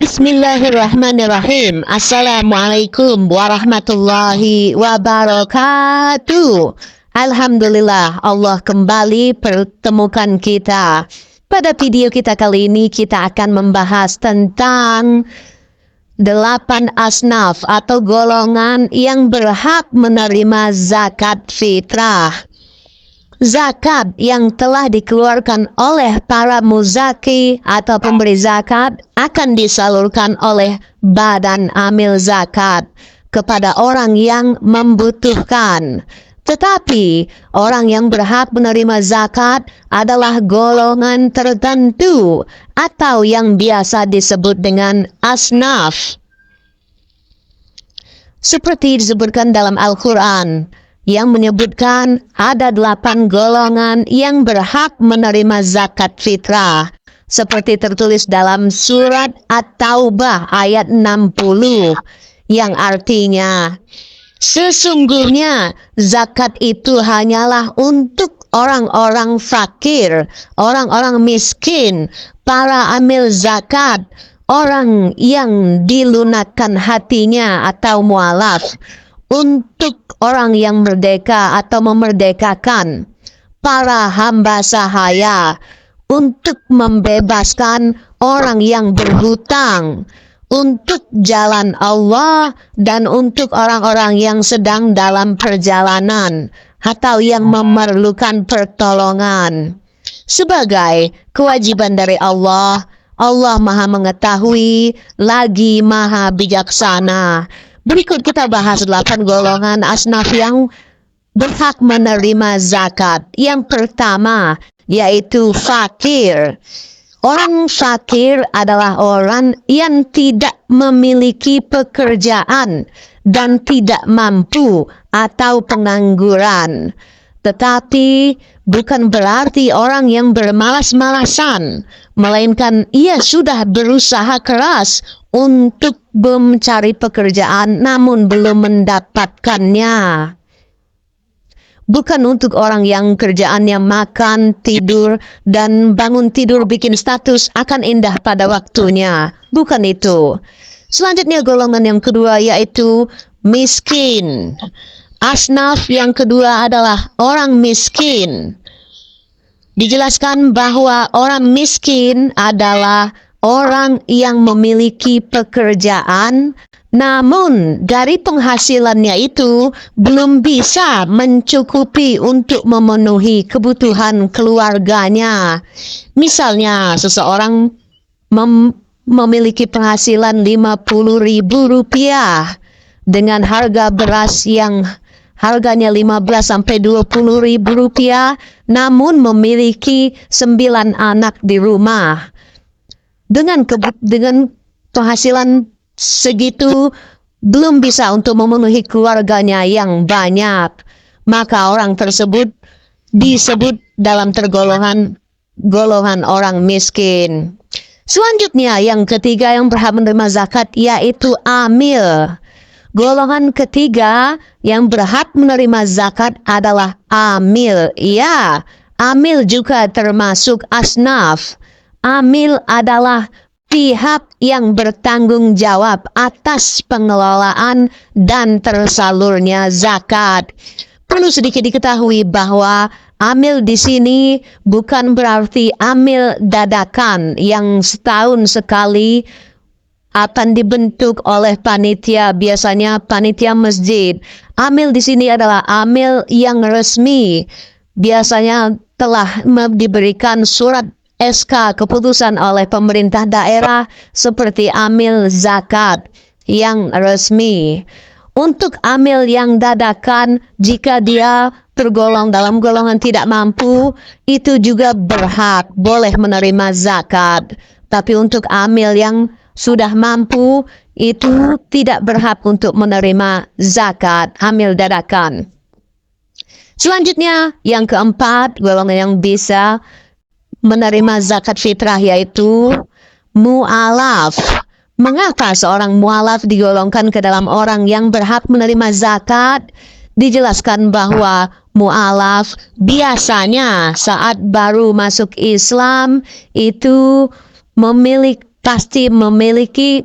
Bismillahirrahmanirrahim. Assalamualaikum warahmatullahi wabarakatuh. Alhamdulillah Allah kembali pertemukan kita. Pada video kita kali ini kita akan membahas tentang 8 asnaf atau golongan yang berhak menerima zakat fitrah. Zakat yang telah dikeluarkan oleh para muzaki atau pemberi zakat akan disalurkan oleh badan amil zakat kepada orang yang membutuhkan. Tetapi orang yang berhak menerima zakat adalah golongan tertentu atau yang biasa disebut dengan asnaf. Seperti disebutkan dalam Al-Quran, yang menyebutkan ada 8 golongan yang berhak menerima zakat fitrah. Seperti tertulis dalam surat At-Taubah ayat 60, yang artinya, sesungguhnya zakat itu hanyalah untuk orang-orang fakir, orang-orang miskin, para amil zakat, orang yang dilunakkan hatinya atau mualaf, untuk orang yang merdeka atau memerdekakan, para hamba sahaya, untuk membebaskan orang yang berhutang, untuk jalan Allah, dan untuk orang-orang yang sedang dalam perjalanan atau yang memerlukan pertolongan. Sebagai kewajiban dari Allah, Allah Maha Mengetahui lagi Maha Bijaksana. Berikut kita bahas 8 golongan asnaf yang berhak menerima zakat. Yang pertama yaitu fakir. Orang fakir adalah orang yang tidak memiliki pekerjaan dan tidak mampu atau pengangguran. Tetapi bukan berarti orang yang bermalas-malasan, melainkan ia sudah berusaha keras untuk mencari pekerjaan namun belum mendapatkannya. Bukan untuk orang yang kerjaannya makan, tidur, dan bangun tidur bikin status akan indah pada waktunya. Bukan itu. Selanjutnya golongan yang kedua yaitu miskin. Asnaf yang kedua adalah orang miskin. Dijelaskan bahwa orang miskin adalah orang yang memiliki pekerjaan, namun dari penghasilannya itu belum bisa mencukupi untuk memenuhi kebutuhan keluarganya. Misalnya seseorang memiliki penghasilan Rp50.000 dengan harga beras yang harganya Rp15-20.000, namun memiliki 9 anak di rumah. Dengan penghasilan segitu belum bisa untuk memenuhi keluarganya yang banyak, maka orang tersebut disebut dalam golongan orang miskin. Selanjutnya yang ketiga yang berhak menerima zakat yaitu amil. Golongan ketiga yang berhak menerima zakat adalah amil. Ya, amil juga termasuk asnaf. Amil adalah pihak yang bertanggung jawab atas pengelolaan dan tersalurnya zakat. Perlu sedikit diketahui bahwa amil di sini bukan berarti amil dadakan yang setahun sekali akan dibentuk oleh panitia, biasanya panitia masjid. Amil di sini adalah amil yang resmi. Biasanya telah diberikan surat SK keputusan oleh pemerintah daerah seperti amil zakat yang resmi. Untuk amil yang dadakan, jika dia tergolong dalam golongan tidak mampu, itu juga berhak, boleh menerima zakat. Tapi untuk amil yang sudah mampu, itu tidak berhak untuk menerima zakat, amil dadakan. Selanjutnya, yang keempat, golongan yang bisa menerima zakat fitrah yaitu mu'alaf. Mengapa seorang mu'alaf digolongkan ke dalam orang yang berhak menerima zakat? Dijelaskan bahwa mu'alaf biasanya saat baru masuk Islam itu memiliki pasti memiliki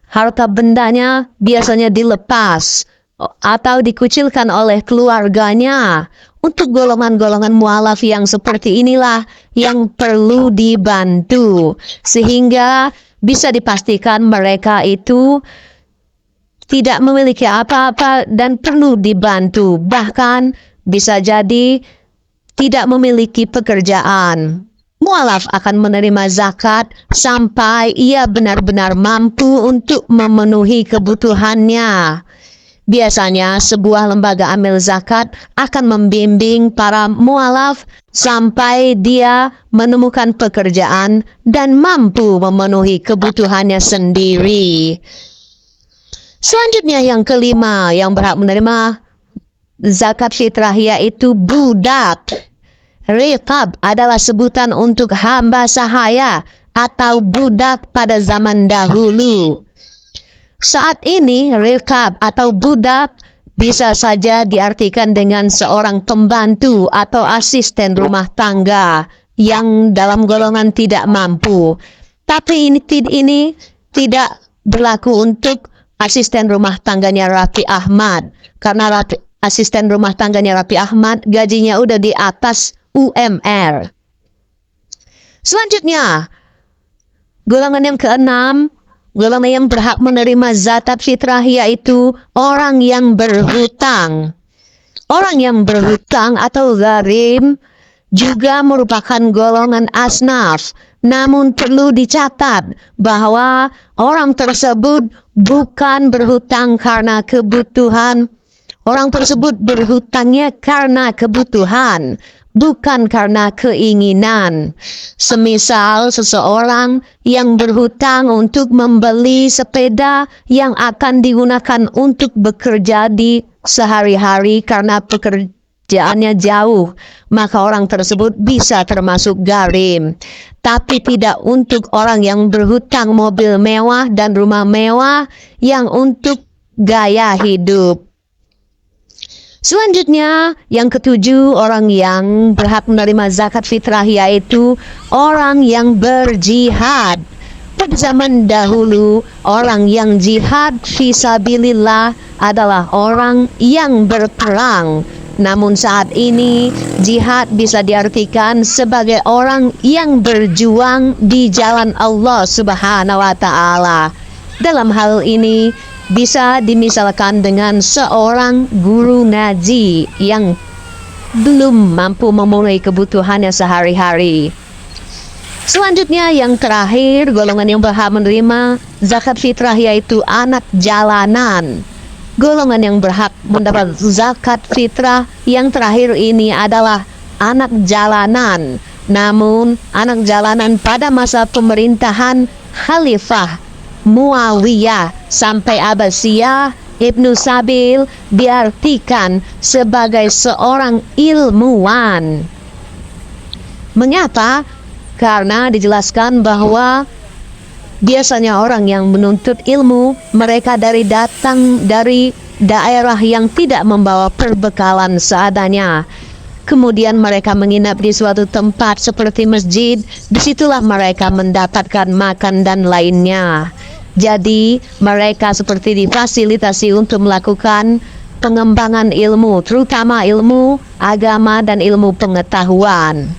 harta bendanya, biasanya dilepas atau dikucilkan oleh keluarganya. Untuk golongan-golongan mualaf yang seperti inilah yang perlu dibantu, sehingga bisa dipastikan mereka itu tidak memiliki apa-apa dan perlu dibantu. Bahkan bisa jadi tidak memiliki pekerjaan. Mualaf akan menerima zakat sampai ia benar-benar mampu untuk memenuhi kebutuhannya. Biasanya sebuah lembaga amil zakat akan membimbing para mualaf sampai dia menemukan pekerjaan dan mampu memenuhi kebutuhannya sendiri. Selanjutnya yang kelima yang berhak menerima zakat fitrah yaitu budak. Riqab adalah sebutan untuk hamba sahaya atau budak pada zaman dahulu. Saat ini, riqab atau budak bisa saja diartikan dengan seorang pembantu atau asisten rumah tangga yang dalam golongan tidak mampu. Tapi ini tidak berlaku untuk asisten rumah tangganya Raffi Ahmad. Karena asisten rumah tangganya Raffi Ahmad gajinya udah di atas UMR. Selanjutnya, golongan yang keenam, golongan yang berhak menerima zakat fitrah yaitu orang yang berhutang. Orang yang berhutang atau gharim juga merupakan golongan asnaf. Namun perlu dicatat bahwa orang tersebut bukan berhutang karena kebutuhan. Orang tersebut berhutangnya karena kebutuhan, bukan karena keinginan. Semisal seseorang yang berhutang untuk membeli sepeda yang akan digunakan untuk bekerja di sehari-hari karena pekerjaannya jauh, maka orang tersebut bisa termasuk gharim. Tapi tidak untuk orang yang berhutang mobil mewah dan rumah mewah yang untuk gaya hidup. Selanjutnya, yang ketujuh, orang yang berhak menerima zakat fitrah yaitu orang yang berjihad. Pada zaman dahulu, orang yang jihad fisabilillah adalah orang yang berperang. Namun saat ini, jihad bisa diartikan sebagai orang yang berjuang di jalan Allah Subhanahu wa Ta'ala. Dalam hal ini, bisa dimisalkan dengan seorang guru ngaji yang belum mampu memenuhi kebutuhannya sehari-hari. Selanjutnya yang terakhir, golongan yang berhak menerima zakat fitrah yaitu anak jalanan. Golongan yang berhak mendapat zakat fitrah yang terakhir ini adalah anak jalanan. Namun anak jalanan pada masa pemerintahan Khalifah Muawiyah sampai Abbasiyah, Ibnu Sabil diartikan sebagai seorang ilmuwan. Mengapa? Karena dijelaskan bahwa biasanya orang yang menuntut ilmu, mereka datang dari daerah yang tidak membawa perbekalan seadanya. Kemudian mereka menginap di suatu tempat seperti masjid, disitulah mereka mendapatkan makan dan lainnya. Jadi mereka seperti difasilitasi untuk melakukan pengembangan ilmu, terutama ilmu agama dan ilmu pengetahuan.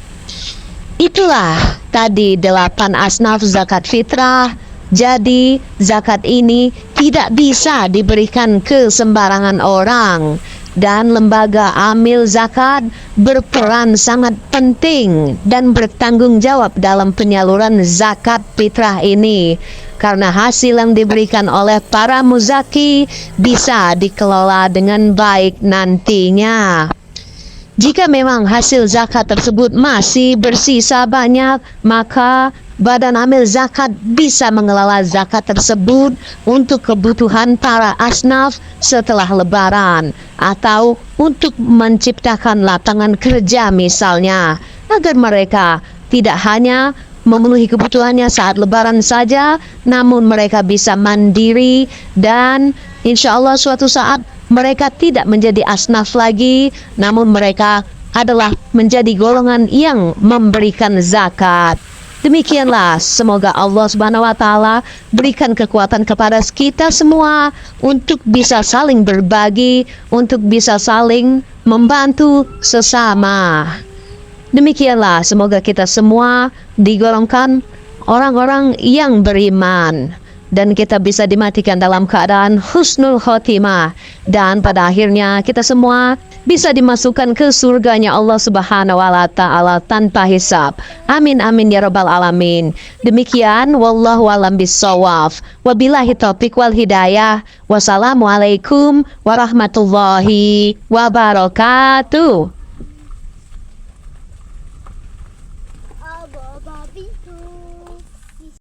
Itulah tadi 8 asnaf zakat fitrah. Jadi zakat ini tidak bisa diberikan ke sembarangan orang. Dan lembaga amil zakat berperan sangat penting dan bertanggung jawab dalam penyaluran zakat fitrah ini. Karena hasil yang diberikan oleh para muzaki bisa dikelola dengan baik nantinya. Jika memang hasil zakat tersebut masih bersisa banyak, maka Badan Amil Zakat bisa mengelola zakat tersebut untuk kebutuhan para asnaf setelah lebaran atau untuk menciptakan lapangan kerja misalnya, agar mereka tidak hanya memenuhi kebutuhannya saat lebaran saja, namun mereka bisa mandiri dan insya Allah suatu saat mereka tidak menjadi asnaf lagi, namun mereka adalah menjadi golongan yang memberikan zakat. Demikianlah, semoga Allah Subhanahu wa Ta'ala berikan kekuatan kepada kita semua untuk bisa saling berbagi, untuk bisa saling membantu sesama. Demikianlah, semoga kita semua digolongkan orang-orang yang beriman dan kita bisa dimatikan dalam keadaan husnul khotimah, dan pada akhirnya kita semua bisa dimasukkan ke surganya Allah Subhanahu wa Ta'ala tanpa hisab. Amin amin ya rabbal alamin. Demikian, wallahu alam bisawab. Wabillahi taufiq wal hidayah. Wassalamualaikum warahmatullahi wabarakatuh.